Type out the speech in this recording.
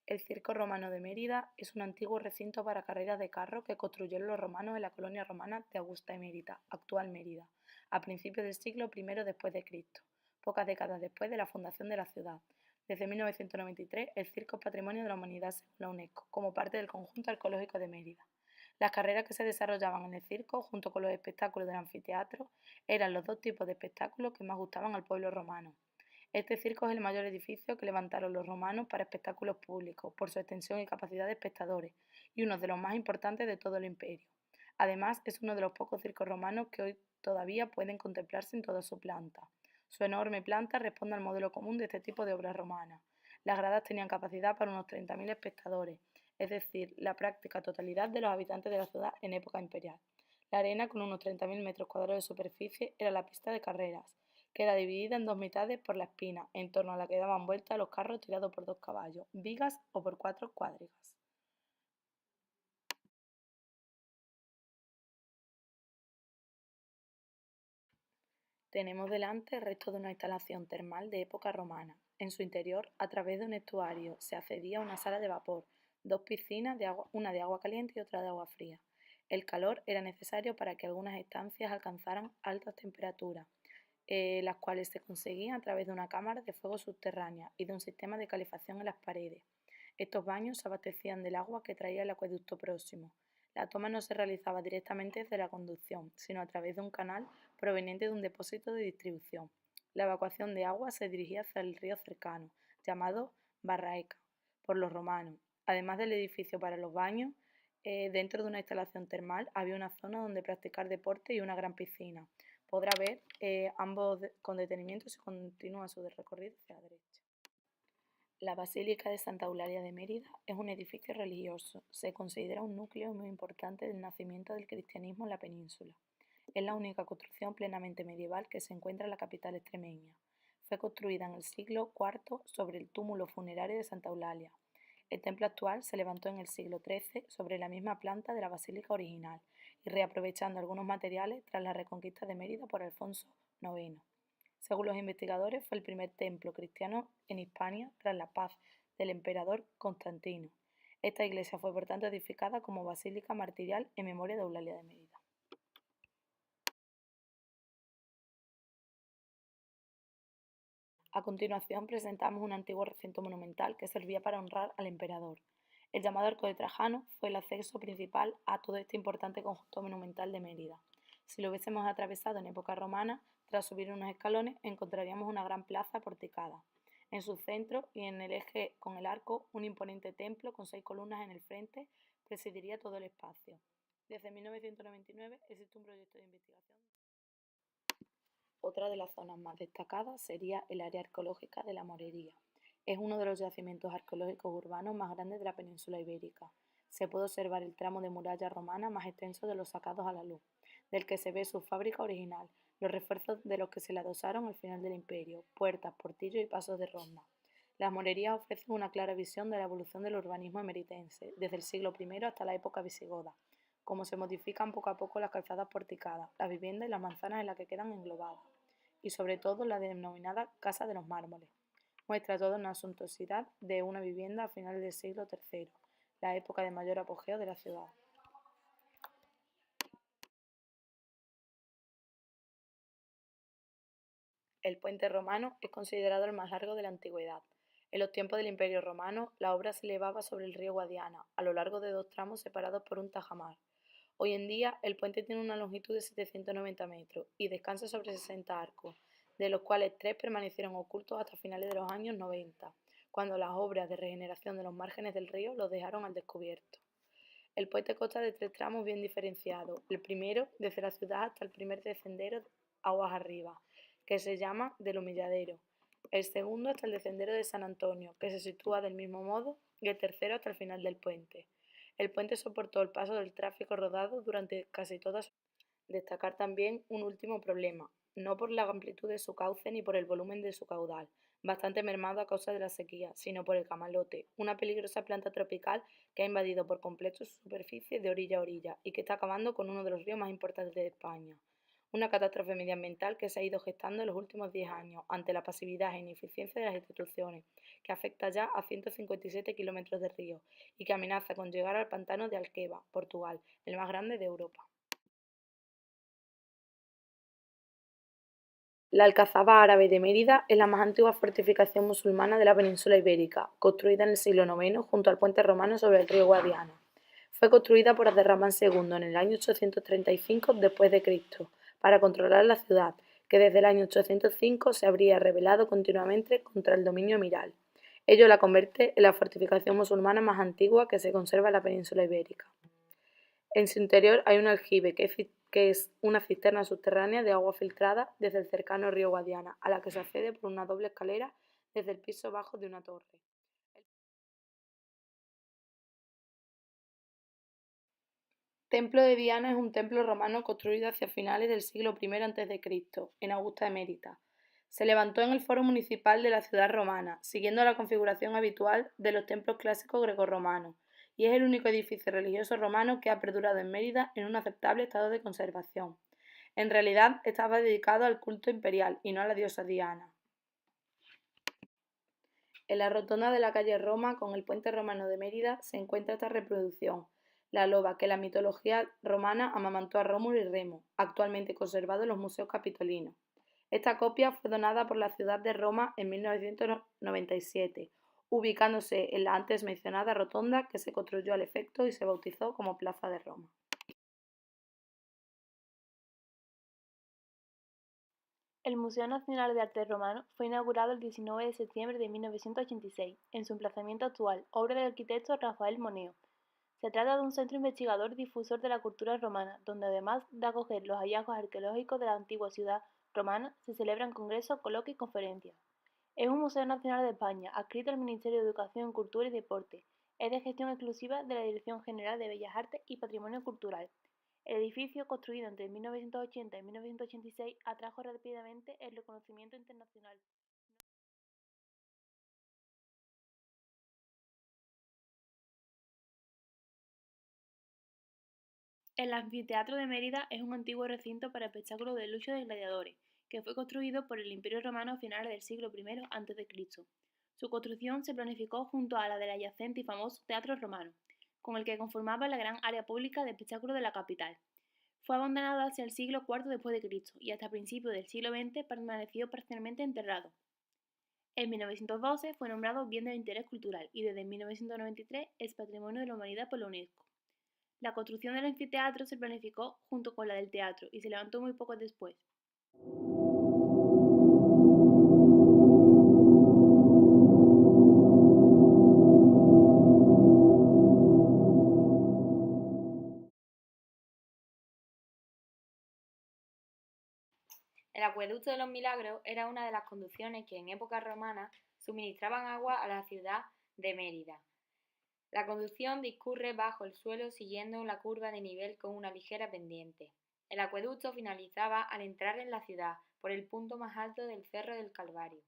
El Circo Romano de Mérida es un antiguo recinto para carreras de carro que construyeron los romanos en la colonia romana de Augusta Emérita, actual Mérida, a principios del siglo I después de Cristo, pocas décadas después de la fundación de la ciudad. Desde 1993, el circo es Patrimonio de la Humanidad según la UNESCO, como parte del conjunto arqueológico de Mérida. Las carreras que se desarrollaban en el circo, junto con los espectáculos del anfiteatro, eran los dos tipos de espectáculos que más gustaban al pueblo romano. Este circo es el mayor edificio que levantaron los romanos para espectáculos públicos, por su extensión y capacidad de espectadores, y uno de los más importantes de todo el imperio. Además, es uno de los pocos circos romanos que hoy todavía pueden contemplarse en toda su planta. Su enorme planta responde al modelo común de este tipo de obras romanas. Las gradas tenían capacidad para unos 30.000 espectadores, es decir, la práctica totalidad de los habitantes de la ciudad en época imperial. La arena, con unos 30.000 metros cuadrados de superficie, era la pista de carreras. Queda dividida en dos mitades por la espina, en torno a la que daban vuelta los carros tirados por dos caballos, vigas o por cuatro cuadrigas. Tenemos delante restos de una instalación termal de época romana. En su interior, a través de un estuario, se accedía a una sala de vapor, dos piscinas, una de agua caliente y otra de agua fría. El calor era necesario para que algunas estancias alcanzaran altas temperaturas, las cuales se conseguían a través de una cámara de fuego subterránea y de un sistema de calefacción en las paredes. Estos baños se abastecían del agua que traía el acueducto próximo. La toma no se realizaba directamente desde la conducción, sino a través de un canal proveniente de un depósito de distribución. La evacuación de agua se dirigía hacia el río cercano, llamado Barraeca, por los romanos. Además del edificio para los baños, dentro de una instalación termal había una zona donde practicar deporte y una gran piscina. Podrá ver ambos con detenimiento si continúa su recorrido hacia la derecha. La Basílica de Santa Eulalia de Mérida es un edificio religioso. Se considera un núcleo muy importante del nacimiento del cristianismo en la península. Es la única construcción plenamente medieval que se encuentra en la capital extremeña. Fue construida en el siglo IV sobre el túmulo funerario de Santa Eulalia. El templo actual se levantó en el siglo XIII sobre la misma planta de la basílica original y reaprovechando algunos materiales tras la reconquista de Mérida por Alfonso IX. Según los investigadores, fue el primer templo cristiano en Hispania tras la paz del emperador Constantino. Esta iglesia fue por tanto edificada como basílica martirial en memoria de Eulalia de Mérida. A continuación presentamos un antiguo recinto monumental que servía para honrar al emperador. El llamado Arco de Trajano fue el acceso principal a todo este importante conjunto monumental de Mérida. Si lo hubiésemos atravesado en época romana, tras subir unos escalones encontraríamos una gran plaza porticada. En su centro y en el eje con el arco, un imponente templo con 6 columnas en el frente presidiría todo el espacio. Desde 1999 existe un proyecto de investigación. Otra de las zonas más destacadas sería el área arqueológica de la Morería. Es uno de los yacimientos arqueológicos urbanos más grandes de la península ibérica. Se puede observar el tramo de muralla romana más extenso de los sacados a la luz, del que se ve su fábrica original, los refuerzos de los que se le adosaron al final del imperio, puertas, portillos y pasos de ronda. Las morerías ofrecen una clara visión de la evolución del urbanismo emeritense, desde el siglo I hasta la época visigoda, cómo se modifican poco a poco las calzadas porticadas, las viviendas y las manzanas en las que quedan englobadas, y sobre todo la denominada Casa de los Mármoles. Muestra toda una suntuosidad de una vivienda a finales del siglo III, la época de mayor apogeo de la ciudad. El puente romano es considerado el más largo de la antigüedad. En los tiempos del Imperio Romano, la obra se elevaba sobre el río Guadiana, a lo largo de dos tramos separados por un tajamar. Hoy en día, el puente tiene una longitud de 790 metros y descansa sobre 60 arcos, de los cuales 3 permanecieron ocultos hasta finales de los años 90, cuando las obras de regeneración de los márgenes del río los dejaron al descubierto. El puente consta de 3 tramos bien diferenciados. El primero, desde la ciudad hasta el primer descendero aguas arriba, que se llama del Humilladero. El segundo hasta el descendero de San Antonio, que se sitúa del mismo modo, y el tercero hasta el final del puente. El puente soportó el paso del tráfico rodado durante casi toda su vida. Destacar también un último problema, no por la amplitud de su cauce ni por el volumen de su caudal, bastante mermado a causa de la sequía, sino por el camalote, una peligrosa planta tropical que ha invadido por completo su superficie de orilla a orilla y que está acabando con uno de los ríos más importantes de España. una catástrofe medioambiental que se ha ido gestando en los últimos 10 años ante la pasividad e ineficiencia de las instituciones, que afecta ya a 157 kilómetros de río y que amenaza con llegar al pantano de Alqueva, Portugal, el más grande de Europa. La Alcazaba árabe de Mérida es la más antigua fortificación musulmana de la península ibérica, construida en el siglo IX junto al puente romano sobre el río Guadiana. Fue construida por Abderramán II en el año 835 después de Cristo, para controlar la ciudad, que desde el año 805 se habría rebelado continuamente contra el dominio emiral. Ello la convierte en la fortificación musulmana más antigua que se conserva en la península ibérica. En su interior hay un aljibe, que es una cisterna subterránea de agua filtrada desde el cercano río Guadiana, a la que se accede por una doble escalera desde el piso bajo de una torre. Templo de Diana es un templo romano construido hacia finales del siglo I a.C., en Augusta de Mérida. Se levantó en el foro municipal de la ciudad romana, siguiendo la configuración habitual de los templos clásicos grecorromanos, y es el único edificio religioso romano que ha perdurado en Mérida en un aceptable estado de conservación. En realidad estaba dedicado al culto imperial y no a la diosa Diana. En la rotonda de la calle Roma, con el puente romano de Mérida, se encuentra esta reproducción, la loba que la mitología romana amamantó a Rómulo y Remo, actualmente conservado en los museos capitolinos. Esta copia fue donada por la ciudad de Roma en 1997, ubicándose en la antes mencionada rotonda que se construyó al efecto y se bautizó como Plaza de Roma. El Museo Nacional de Arte Romano fue inaugurado el 19 de septiembre de 1986, en su emplazamiento actual, obra del arquitecto Rafael Moneo. Se trata de un centro investigador y difusor de la cultura romana, donde además de acoger los hallazgos arqueológicos de la antigua ciudad romana, se celebran congresos, coloquios y conferencias. Es un museo nacional de España, adscrito al Ministerio de Educación, Cultura y Deporte. Es de gestión exclusiva de la Dirección General de Bellas Artes y Patrimonio Cultural. El edificio, construido entre 1980 y 1986, atrajo rápidamente el reconocimiento internacional. El Anfiteatro de Mérida es un antiguo recinto para espectáculos de lucha de gladiadores, que fue construido por el Imperio Romano a finales del siglo I a.C. Su construcción se planificó junto a la del adyacente y famoso Teatro Romano, con el que conformaba la gran área pública de espectáculos de la capital. Fue abandonado hacia el siglo IV después de Cristo y hasta principios del siglo XX permaneció parcialmente enterrado. En 1912 fue nombrado Bien de Interés Cultural y desde 1993 es Patrimonio de la Humanidad por la UNESCO. La construcción del anfiteatro se planificó junto con la del teatro y se levantó muy poco después. El acueducto de los Milagros era una de las conducciones que en época romana suministraban agua a la ciudad de Mérida. La conducción discurre bajo el suelo siguiendo la curva de nivel con una ligera pendiente. El acueducto finalizaba al entrar en la ciudad por el punto más alto del Cerro del Calvario.